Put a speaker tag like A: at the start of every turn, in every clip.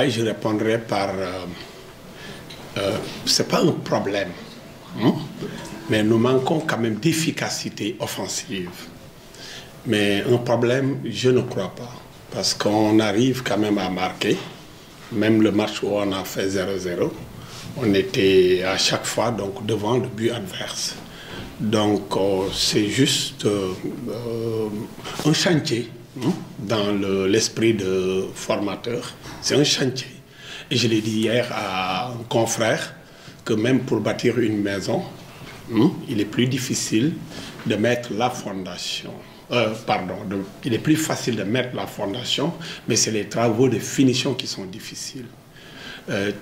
A: Oui, je répondrai par... c'est pas un problème, hein? Mais nous manquons quand même d'efficacité offensive. Mais un problème, je ne crois pas. Parce qu'on arrive quand même à marquer. Même le match où on a fait 0-0, on était à chaque fois donc, devant le but adverse. Donc c'est juste un chantier, hein, dans l'esprit de formateur. C'est un chantier. Et je l'ai dit hier à un confrère que même pour bâtir une maison, il est plus difficile de mettre la fondation. Il est plus facile de mettre la fondation, mais c'est les travaux de finition qui sont difficiles.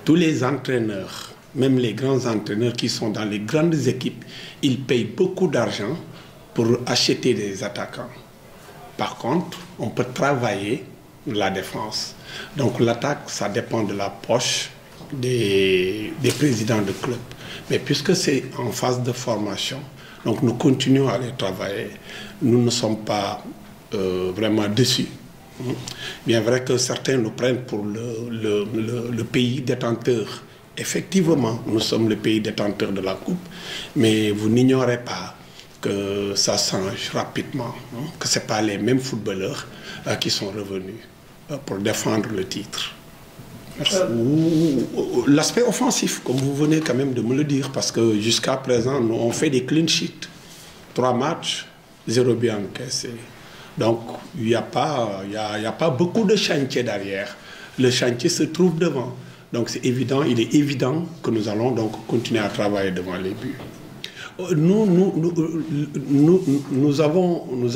A: Tous les entraîneurs, même les grands entraîneurs qui sont dans les grandes équipes, ils payent beaucoup d'argent pour acheter des attaquants. Par contre, on peut travailler la défense. Donc l'attaque, ça dépend de la poche des présidents de club. Mais puisque c'est en phase de formation, donc nous continuons à les travailler. Nous ne sommes pas vraiment déçus. Bien vrai que certains nous prennent pour le pays détenteur. Effectivement, nous sommes le pays détenteur de la coupe, mais vous n'ignorez pas que ça change rapidement, hein, que ce n'est pas les mêmes footballeurs qui sont revenus pour défendre le titre. L'aspect offensif, comme vous venez quand même de me le dire, parce que jusqu'à présent, nous, on fait des clean sheets. 3 matchs, 0 but encaissé. Donc, il n'y a pas beaucoup de chantier derrière. Le chantier se trouve devant. Donc, c'est évident, il est évident que nous allons donc continuer à travailler devant les buts. Nous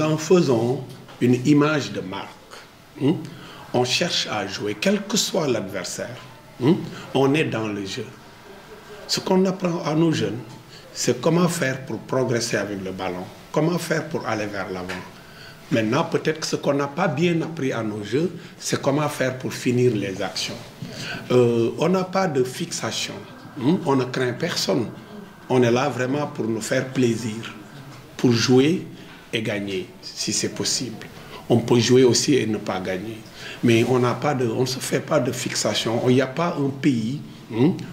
A: en faisons une image de marque. On cherche à jouer, quel que soit l'adversaire. On est dans le jeu. Ce qu'on apprend à nos jeunes, c'est comment faire pour progresser avec le ballon, comment faire pour aller vers l'avant. Maintenant, peut-être que ce qu'on n'a pas bien appris à nos jeux, c'est comment faire pour finir les actions. On n'a pas de fixation, on ne craint personne. On est là vraiment pour nous faire plaisir, pour jouer et gagner, si c'est possible. On peut jouer aussi et ne pas gagner. Mais on ne se fait pas de fixation. Il n'y a pas un pays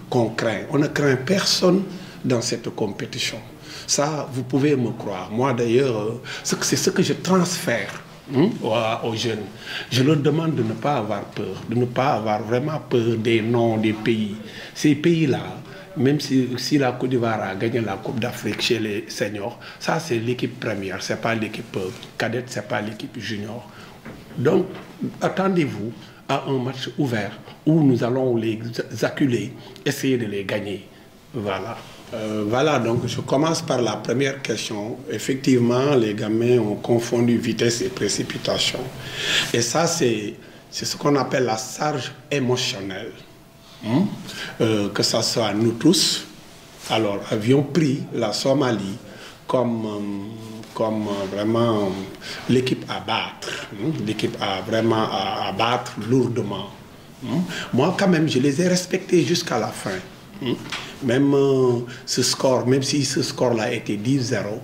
A: qu'on craint. On ne craint personne dans cette compétition. Ça, vous pouvez me croire. Moi, d'ailleurs, c'est ce que je transfère aux jeunes. Je leur demande de ne pas avoir peur, de ne pas avoir vraiment peur des noms des pays. Ces pays-là, même si la Côte d'Ivoire a gagné la Coupe d'Afrique chez les seniors, ça, c'est l'équipe première, ce n'est pas l'équipe cadette, ce n'est pas l'équipe junior. Donc, attendez-vous à un match ouvert où nous allons les acculer, essayer de les gagner. Voilà. Voilà, donc je commence par la première question. Effectivement, les gamins ont confondu vitesse et précipitation. Et ça, c'est ce qu'on appelle la charge émotionnelle. Que ce soit nous tous, alors avions pris la Somalie comme vraiment l'équipe à battre, l'équipe vraiment à battre lourdement. Moi, quand même, je les ai respectés jusqu'à la fin. Même ce score, même si ce score-là était 10-0,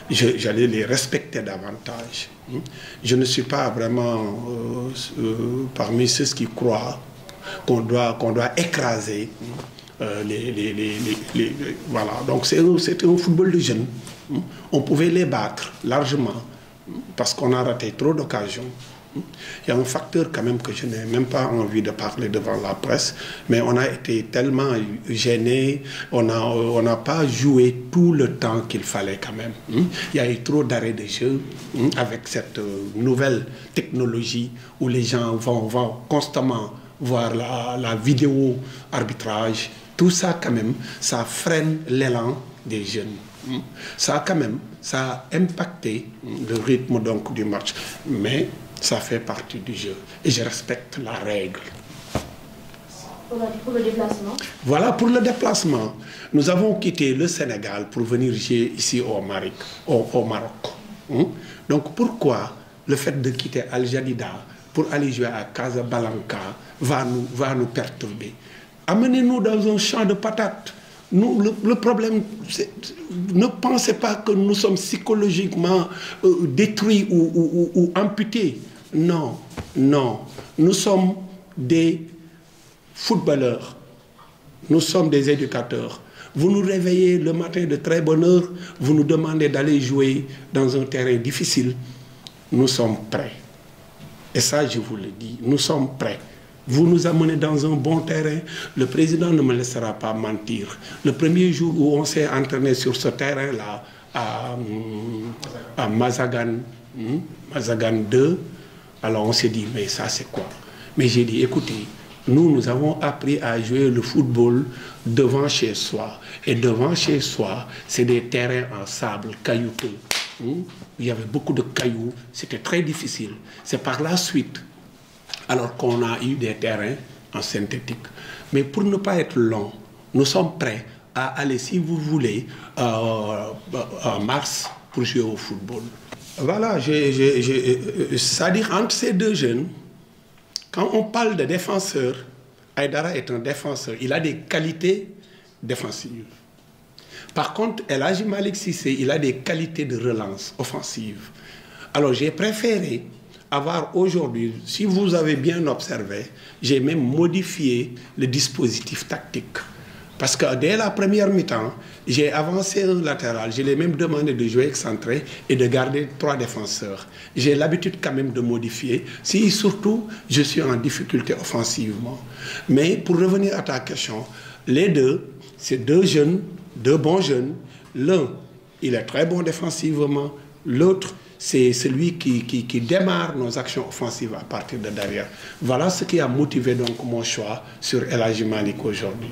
A: j'allais les respecter davantage. Je ne suis pas vraiment parmi ceux qui croient qu'on doit écraser voilà. Donc c'était un football de jeunes. On pouvait les battre largement parce qu'on a raté trop d'occasions. Il y a un facteur quand même que je n'ai même pas envie de parler devant la presse, mais on a été tellement gênés, on n'a pas joué tout le temps qu'il fallait quand même. Il y a eu trop d'arrêts de jeu avec cette nouvelle technologie où les gens vont constamment voir la vidéo arbitrage. Tout ça quand même, ça freine l'élan des jeunes. Ça quand même, ça a impacté le rythme donc du match. Mais ça fait partie du jeu. Et je respecte la règle.
B: Pour le déplacement?
A: Voilà, pour le déplacement. Nous avons quitté le Sénégal pour venir jouer ici au Maroc. Donc pourquoi le fait de quitter Al Jadida pour aller jouer à Casablanca va nous perturber? Amenez-nous dans un champ de patates. Nous, le problème, ne pensez pas que nous sommes psychologiquement détruits ou amputés. Non, non. Nous sommes des footballeurs, nous sommes des éducateurs. Vous nous réveillez le matin de très bonne heure, vous nous demandez d'aller jouer dans un terrain difficile. Nous sommes prêts. Et ça, je vous le dis, nous sommes prêts. Vous nous amenez dans un bon terrain, le président ne me laissera pas mentir. Le premier jour où on s'est entraîné sur ce terrain-là, à Mazagan, Mazagan 2, alors on s'est dit, mais ça c'est quoi? Mais j'ai dit, écoutez, nous avons appris à jouer le football devant chez soi. Et devant chez soi, c'est des terrains en sable, caillouteux. Il y avait beaucoup de cailloux, c'était très difficile. C'est par la suite, alors qu'on a eu des terrains en synthétique. Mais pour ne pas être long, nous sommes prêts à aller, si vous voulez, en mars pour jouer au football. Voilà, c'est-à-dire entre ces deux jeunes, quand on parle de défenseur, Aïdara est un défenseur. Il a des qualités défensives. Par contre, El Hadji Malick Cissé, il a des qualités de relance offensive. Alors, j'ai préféré avoir aujourd'hui, si vous avez bien observé, j'ai même modifié le dispositif tactique. Parce que dès la première mi-temps, j'ai avancé un latéral, je l'ai même demandé de jouer excentré et de garder 3 défenseurs. J'ai l'habitude quand même de modifier, si surtout je suis en difficulté offensivement. Mais pour revenir à ta question, les deux, c'est deux jeunes, deux bons jeunes. L'un, il est très bon défensivement, l'autre, c'est celui qui démarre nos actions offensives à partir de derrière. Voilà ce qui a motivé donc mon choix sur El Hadji Malick aujourd'hui.